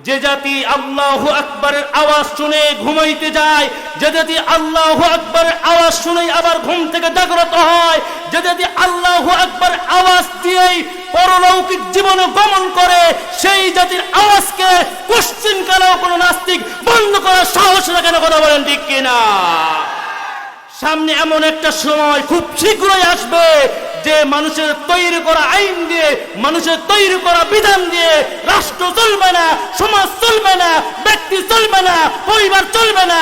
যে জাতি আল্লাহু আকবারের আওয়াজ শুনে ঘুমাইতে যায়, যে জাতি আল্লাহু আকবারের আওয়াজ শুনে আবার ঘুম থেকে জাগ্রত হয়, যে জাতি আল্লাহু আকবার আওয়াজ দিয়েই পরলৌকিক জীবনে গমন করে, সেই জাতির আওয়াজকে কোশ্চিন কালেও কোনো নাস্তিক বন্ধ করার সাহস রাখে না। কথা বলেন ঠিক কিনা? সামনে এমন একটা সময় খুব শীঘ্রই আসবে যে মানুষের তৈরি করা আইন দিয়ে, মানুষের তৈরি করা বিধান দিয়ে রাষ্ট্র চলবে না, সমাজ চলবে না, ব্যক্তি চলবে না, পরিবার চলবে না।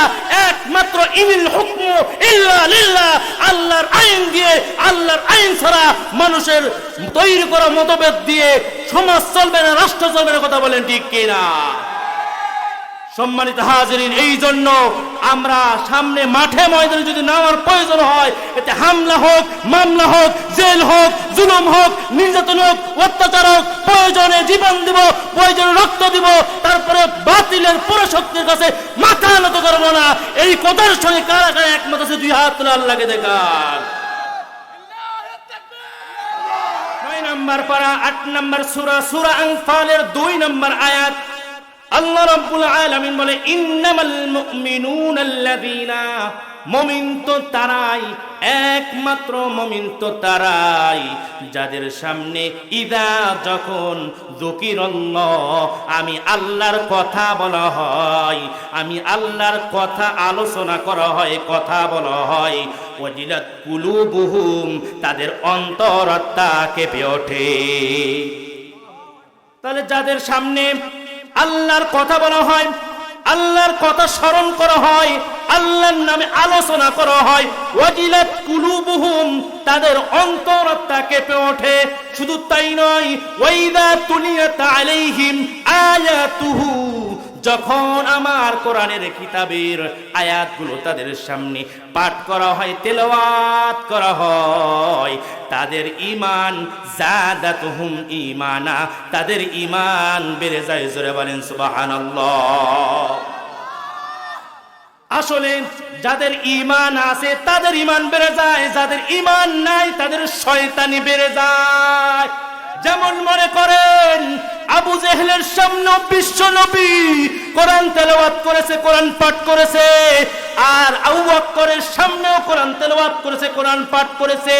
একমাত্র ইনিল হুকমু ইল্লা লিল্লাহ, আল্লাহর আইন দিয়ে, আল্লাহর আইন ছাড়া মানুষের তৈরি করা মতভেদ দিয়ে সমাজ চলবে না, রাষ্ট্র চলবে না। কথা বলেন ঠিক কিনা? সম্মানিত হাজিরিন, এই জন্য আমরা সামনে মাঠে ময়দানে যদি নামার প্রয়োজন হয়, এতে হামলা হোক, মামলা হোক, জেল হোক, জুলুম হোক, নির্যাতন হোক, অত্যাচার হোক, প্রয়োজনে জীবন দিব, প্রয়োজনে রক্ত দিব, তারপরে বাতিলের পরাশক্তির কাছে মাথা নত করবো না। এই কথার সঙ্গে কারা কারা একমত আছে? দুই হাত তুলে আল্লাহকে দেখান। 9 নম্বর পারা 8 নম্বর সূরা, সূরা আনফালের 2 নম্বর আয়াত। আল্লাহ রাব্বুল আলামিন বলে, ইন্নামাল মুমিনুনা আল্লাযীনা, মুমিন তো তারাই, একমাত্র মুমিন তো তারাই যাদের সামনে ইদা, যখন যুকিরাল্লাহ, আমি আল্লাহর কথা বলা হয়, আমি আল্লাহর কথা আলোচনা করা হয়, কথা বলা হয়, ওয়াজিলাত কুলুবুহুম, তাদের অন্তরাত্মা কেঁপে ওঠে। তাহলে যাদের সামনে আল্লাহর কথা বলা হয়, আল্লাহর কথা স্মরণ করা হয়, আল্লাহর নামে আলোচনা করা হয়, ওয়াজিলাত কুলুবুহুম, তাদের অন্তরাত্মা কেঁপে ওঠে। শুধু তাই নয়, ওয়াইদা তুলিয়াত আলাইহিম আয়াতুহু, যখন আমার কোরআনের কিতাবের আয়াতগুলো তাদের সামনে পাঠ করা হয়, তেলাওয়াত করা হয়, তাদের ঈমান জাদাতুহুম ঈমানা, তাদের ঈমান বেড়ে যায়। জোরে বলেন সুবহানাল্লাহ। আসলে যাদের ঈমান আছে তাদের ঈমান বেড়ে যায়, যাদের ঈমান নাই তাদের শয়তানি বেড়ে যায়। যেমন মনে করেন আবু জেহেলের সামনে বিশ্ব নবী কোরআন তেলাওয়াত করেছে, কোরআন পাঠ করেছে, আর আবু বকরের সামনেও কোরআন তেলাওয়াত করেছে, কোরআন পাঠ করেছে।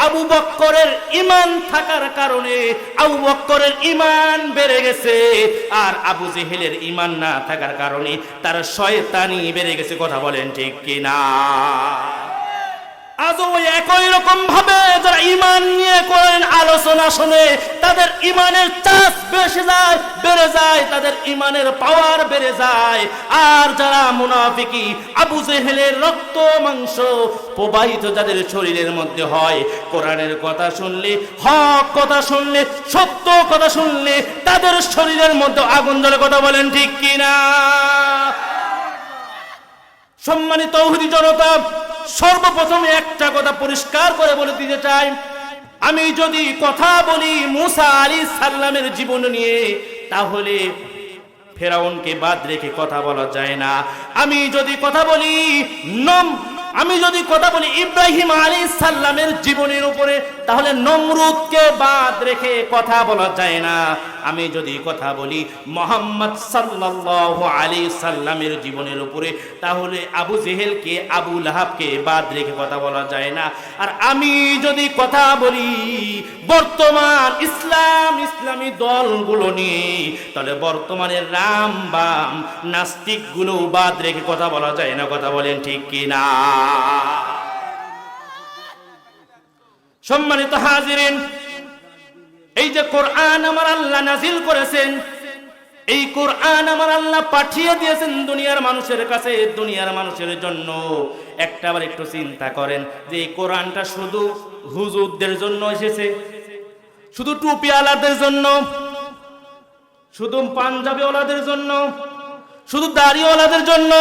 আবু বকরের ঈমান থাকার কারণে আবু বকরের ঈমান বেড়ে গেছে, আর আবু জেহেলের ঈমান না থাকার কারণে তার শয়তানি বেড়ে গেছে। কথা বলেন ঠিক কিনা? আজও একই রকম ভাবে যারা ঈমান নিয়ে কোরআন আলোচনা শুনে, তাদের ঈমানের চাষ বেশি যায়, বেড়ে যায়, তাদের ঈমানের পাওয়ার বেড়ে যায়। আর যারা মুনাফিকি, আবু জেহেলের রক্ত মাংস প্রবাহিত যাদের শরীরের মধ্যে হয়, কোরআনের কথা শুনলে, হক কথা শুনলে, সত্য কথা শুনলে তাদের শরীরের মধ্যে আগুন জ্বলে। কথা বলেন ঠিক কিনা? সম্মানিত তৌহিদি জনতা, সর্বপ্রথমে একটা কথা পরিষ্কার করে বলে দিতে চাই, আমি যদি কথা বলি মুসা আলাইহিস সালামের জীবন নিয়ে, তাহলে ফেরাউনকে বাদ রেখে কথা বলা যায় না। আমি যদি কথা বলি ইব্রাহিম আলাইহিস সালামের জীবনের উপরে, তাহলে নমরুদকে বাদ রেখে কথা বলা যায় না। আমি যদি কথা বলি মুহাম্মদ সাল্লাল্লাহু আলাইহি সাল্লামের জীবনের উপরে, তাহলে আবু জেহেলকে, আবু লাহাবকে বাদ রেখে কথা বলা যায় না। আর আমি যদি কথা বলি বর্তমান ইসলামী দলগুলো নিয়ে, তাহলে বর্তমানের রাম বাম নাস্তিকগুলো বাদ রেখে কথা বলা যায় না। কথা বলেন ঠিক কিনা? সম্মানিত হাজিরিন, এই যে কোরআন আমার আল্লাহ নাজিল করেছেন, এই কোরআন আমার আল্লাহ পাঠিয়ে দিয়েছেন দুনিয়ার মানুষের কাছে, দুনিয়ার মানুষের জন্য। একটাবার একটু চিন্তা করেন যে এই কোরআনটা শুধু হুজুরদের জন্য এসেছে, শুধু টুপিওয়ালাদের জন্য, শুধু পাঞ্জাবিওয়ালাদের জন্য, শুধু দাড়িওয়ালাদের জন্য?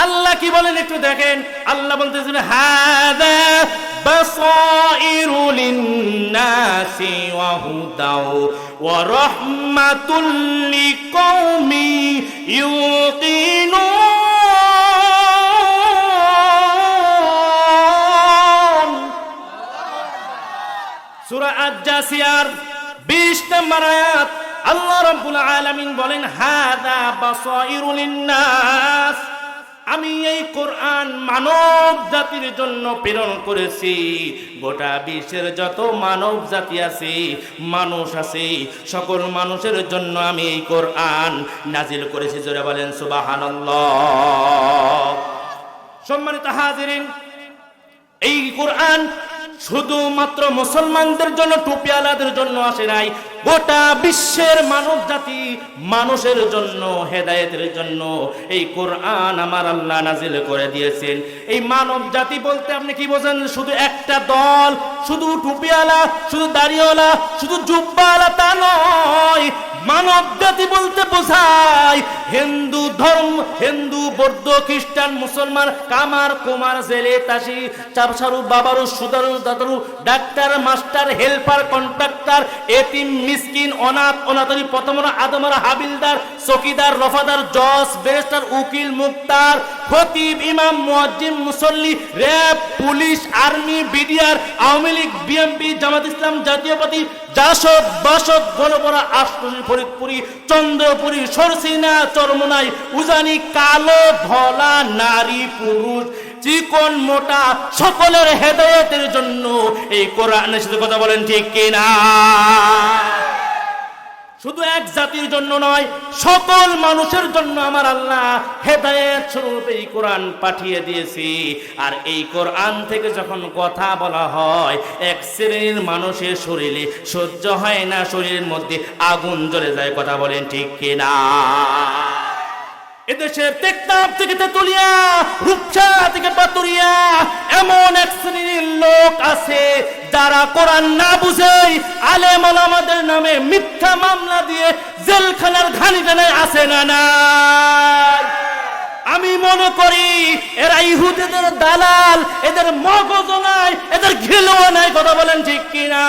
আল্লাহ কি বলেন একটু দেখেন। আল্লাহ বলতেছেন, হাদা বাসাইরু লিন-নাসি ওয়া হুদাও ওয়া রাহমাতুল লিকাওমি ইউকিনুন। সূরা আজ-জাসিয়ার 20 নম্বর আয়াত আল্লাহ রাব্বুল আলামিন বলেন হাদা বাসাইরুল লিন্নাস, আমি এই কোরআন মানব জাতির জন্য প্রেরণ করেছি। গোটা বিশ্বের যত মানব জাতি আছে, মানুষ আছে, সকল মানুষের জন্য আমি এই কোরআন নাজিল করেছি। জোরে বলেন সুবহানাল্লাহ। সম্মানিত হাজিরিন, এই কোরআন শুধুমাত্র মুসলমানদের জন্য, টুপিওয়ালাদের জন্য আসে নাই, গোটা বিশ্বের মানব জাতি মানুষের জন্য, হেদায়েতের জন্য এই কোরআন আমার আল্লাহ নাজিল করে দিয়েছেন। এই মানব জাতি বলতে আপনি কি বোঝেন? শুধু একটা দল, শুধু টুপিওয়ালা, শুধু দাড়িওয়ালা, শুধু জুব্বাওয়ালা তা নয়। মানব জাতি বলতে বোঝায় হিন্দু ধর্ম, হিন্দু, বৌদ্ধ, খ্রিস্টান, মুসলমান, কামার, কুমার, জেলে, তাসি, চাপসারু, বাবারু, সুদারু, দাদারু, ডাক্তার, মাস্টার, হেল্পার, কন্ট্রাক্টর, এতিম, মিসকিন, অনাথ, অনাথী, পতমরা, আদমরা, হাবিলদার, চকিদার, রফাদার, জজ, ব্যারিস্টার, উকিল, মুক্তার, খতিব, ইমাম, মুয়াজ্জিন, মুসল্লি, RAB, police, army, BDR, Awami League, BNP, Jamaat Islam, Jatiya Party, JASAD, BASAD, গণপড়া, আশপাশী, ফরিদপুরি, চন্দ্রপুরি, সরসিনা, চরমনাই, উজানি, কালো, ধলা, নারী, পুরুষ, চিকন, মোটা, সকলের হেদায়েতের জন্য এই কোরআনের সাথে কথা বলেন ঠিক কিনা? শুধু এক জাতির জন্য নয়, সকল মানুষের জন্য আমার আল্লাহ হেদায়েত স্বরূপ এই কোরআন পাঠিয়ে দিয়েছি। আর এই কোরআন থেকে যখন কথা বলা হয়, এক শ্রেণীর মানুষের শরীরে সহ্য হয় না, শরীরের মধ্যে আগুন জ্বলে যায়। কথা বলেন ঠিক কিনা? এদেশের টেকনাফ থেকে তেতুলিয়া, রূপসা থেকে পাতুরিয়া এমন এক শ্রেণীর লোক আছে যারা কোরআন না বুঝেই আলেম ওলামাদের নামে মিথ্যা মামলা দিয়ে জেলখানার ঘানি টানায় আছে না নাই? আমি মনে করি এরা ইহুদিদের দালাল, এদের মগজ নাই, এদের ঘিলও নাই। কথা বলেন ঠিক কিনা?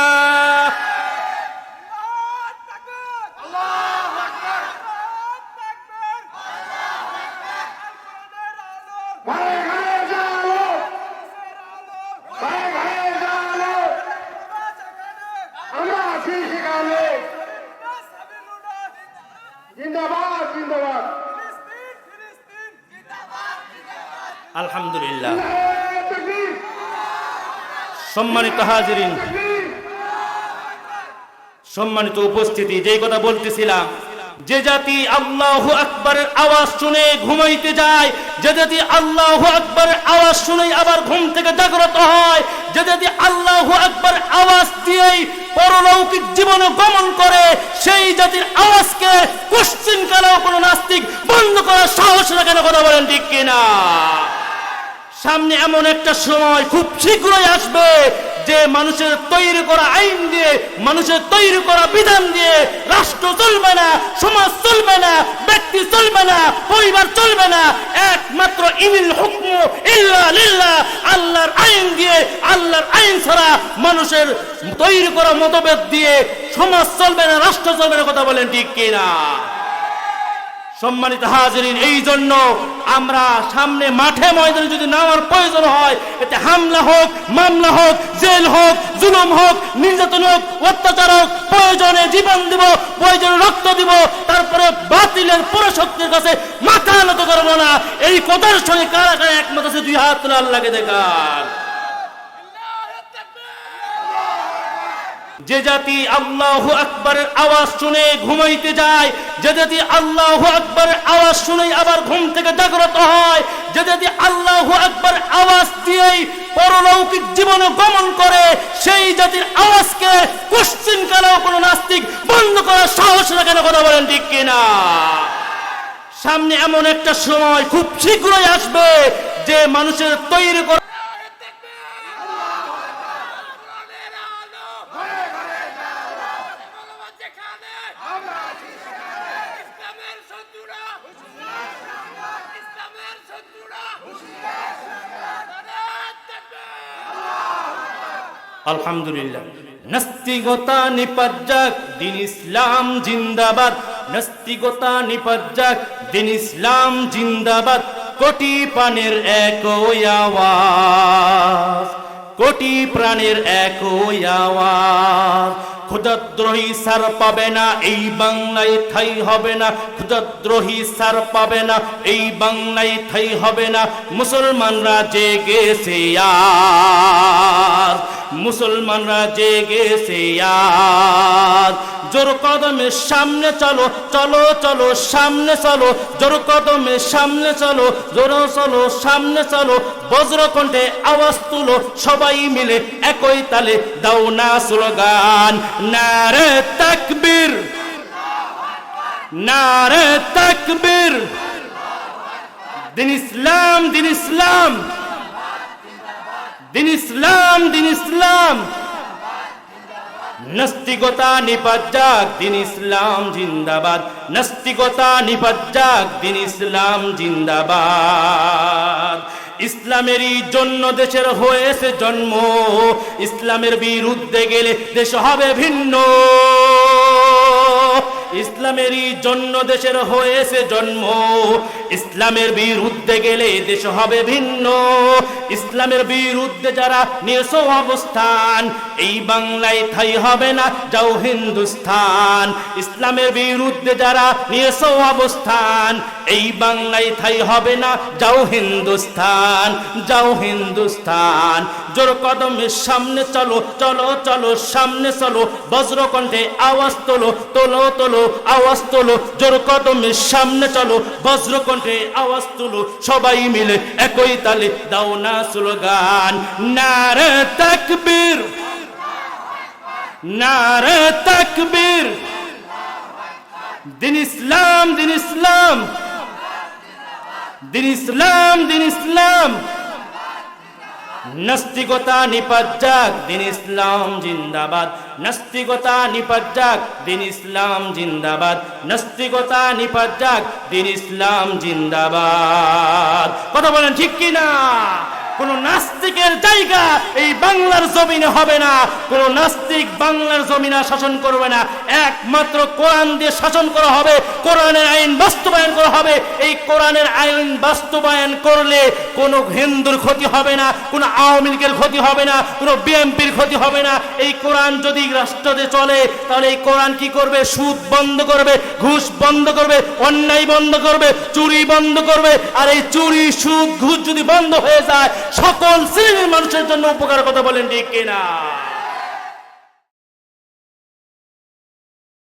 আলহামদুলিল্লাহ। সম্মানিত হাজিরিন, সম্মানিত উপস্থিতি, যেই কথা বলতেছিলাম, যে জাতি আল্লাহু আকবারের আওয়াজ শুনে ঘুমাইতে যায়, যে জাতি আল্লাহু আকবারের আওয়াজ শুনে আবার ঘুম থেকে জাগ্রত হয়, যে জাতি আল্লাহু আকবারের আওয়াজ দিয়েই পরলৌকিক জীবনে গমন করে, সেই জাতির আওয়াজকে কোশ্চিন কালেও কোনো নাস্তিক বন্ধ করার সাহস রাখে না। কথা বলেন ঠিক কিনা? সামনে এমন একটা সময় খুব শীঘ্রই আসবে যে মানুষের তৈরি করা আইন দিয়ে, মানুষের তৈরি করা বিধান দিয়ে রাষ্ট্র চলবে না, সমাজ চলবে না, ব্যক্তি চলবে না, পরিবার চলবে না। একমাত্র ইনিল হুকমু ইল্লা লিল্লাহ, আল্লাহর আইন দিয়ে, আল্লাহর আইন ছাড়া মানুষের তৈরি করা মতভেদ দিয়ে সমাজ চলবে না, রাষ্ট্র চলবে না। কথা বলেন ঠিক কিনা? সম্মানিত হাজিরিন, এই জন্য আমরা সামনে মাঠে ময়দানে যদি নামার প্রয়োজন হয়, এতে হামলা হোক, মামলা হোক, জেল হোক, জুলুম হোক, নির্যাতন হোক, অত্যাচার হোক, প্রয়োজনে জীবন দিব, প্রয়োজনে রক্ত দিব, তারপরে বাতিলের পরাশক্তির কাছে মাথা নত করবো না। এই কথার সঙ্গে কারা কারা একমত আছে? দুই হাত তুলে আল্লাহকে দেখান। যে জাতি আল্লাহু আকবারের আওয়াজ শুনে ঘুমাইতে যায়, যে জাতি আল্লাহু আকবারের আওয়াজ শুনে আবার ঘুম থেকে জাগ্রত হয়, যে জাতি আল্লাহু আকবারের আওয়াজ দিয়েই পরলৌকিক জীবনে গমন করে, সেই জাতির আওয়াজকে কোশ্চিন কালেও কোনো নাস্তিক বন্ধ করার সাহস রাখে না। কথা বলেন ঠিক কিনা? সামনে এমন একটা সময় খুব শীঘ্রই আসবে যে মানুষের তৈরি করা আলহামদুলিল্লাহ। নাস্তিকতা নিপাজ্জাক, দিন ইসলাম জিন্দাবাদ। নাস্তিকতা নিপাজ্জাক, দিন ইসলাম জিন্দাবাদ। কোটি প্রাণের একই আওয়াজ, কোটি প্রাণের একই আওয়াজ, ক্ষুধাদ্রোহী সার পাবে না, এই বাংলায় ঠাঁই হবে না। ক্ষুধাদ্রোহী সার পাবে না, এই বাংলায় ঠাঁই হবে না। মুসলমানরা জেগেছে আর, মুসলমানরা জেগেছে আর। জোর কদমে সামনে চলো, চলো চলো সামনে চলো, জোর কদমে সামনে চলো, জোর চলো সামনে চলো। বজ্রকণ্ঠে আওয়াজ তুলো, সবাই মিলে একই তালে দাও না স্লোগান, নারে তাকবীর, নারে তাকবীর। দিন ইসলাম, দিন ইসলাম, দিন ইসলাম, দিন ইসলাম। নাস্তিকতা নিপাত যাক, দিন ইসলাম জিন্দাবাদ। নাস্তিকতা নিপাত যাক, দিন ইসলাম জিন্দাবাদ। ইসলামেরই জন্য দেশের হয়েছে জন্ম, ইসলামের বিরুদ্ধে গেলে দেশ হবে ভিন্ন। ইসলামেরই জন্য দেশের হয়েছে জন্ম, ইসলামের বিরুদ্ধে গেলে দেশ হবে ভিন্ন। ইসলামের বিরুদ্ধে যারা নিয়েছো অবস্থান, এই বাংলায় ঠাঁই হবে না, যাও হিন্দুস্তান। ইসলামের বিরুদ্ধে যারা নিয়েছো অবস্থান, এই বাংলায় ঠাঁই হবে না, যাও হিন্দুস্তান, যাও হিন্দুস্তান। জোর কদমের সামনে চলো, চলো চলো সামনে চলো। বজ্রকণ্ঠে আওয়াজ তোলো, তোলো তোলো আওয়াজ তোলো। জোর কদমের সামনে চলো, বজ্রকণ্ঠে আওয়াজ তোলো। সবাই মিলে একই তালে দাও না স্লোগান, নারে তাকবীর, নারে তাকবীর। দিন ইসলাম, দিন ইসলাম, দিন ইসলাম, দিন ইসলাম। নাস্তিকতা নিপাত যাক, দিন ইসলাম জিন্দাবাদ। নাস্তিকতা নিপাত যাক, দিন ইসলাম জিন্দাবাদ। নাস্তিকতা নিপাত যাক, দিন ইসলাম জিন্দাবাদ। কথা বলেন ঠিক কি না? কোন নাস্তিকের জায়গা এই বাংলার জমিনে হবে না। কোন নাস্তিক বাংলার জমিনে শাসন করবে না। একমাত্র কোরআন দিয়ে শাসন করা হবে, কোরআনের আইন বাস্তবায়ন করা হবে। এই কোরআনের আইন বাস্তবায়ন করলে কোন হিন্দুর ক্ষতি হবে না, কোন আওয়ামী লীগের ক্ষতি হবে না, কোন বিএনপির ক্ষতি হবে না। এই কোরআন যদি রাষ্ট্রে চলে, তাহলে এই কোরআন কি করবে? সুদ বন্ধ করবে, ঘুষ বন্ধ করবে, অন্যায় বন্ধ করবে, চুরি বন্ধ করবে। আর এই চুরি, সুদ, ঘুষ যদি বন্ধ হয়ে যায়, সকল শ্রেণীর মানুষের জন্য উপকার। কথা বলেন ঠিক কিনা?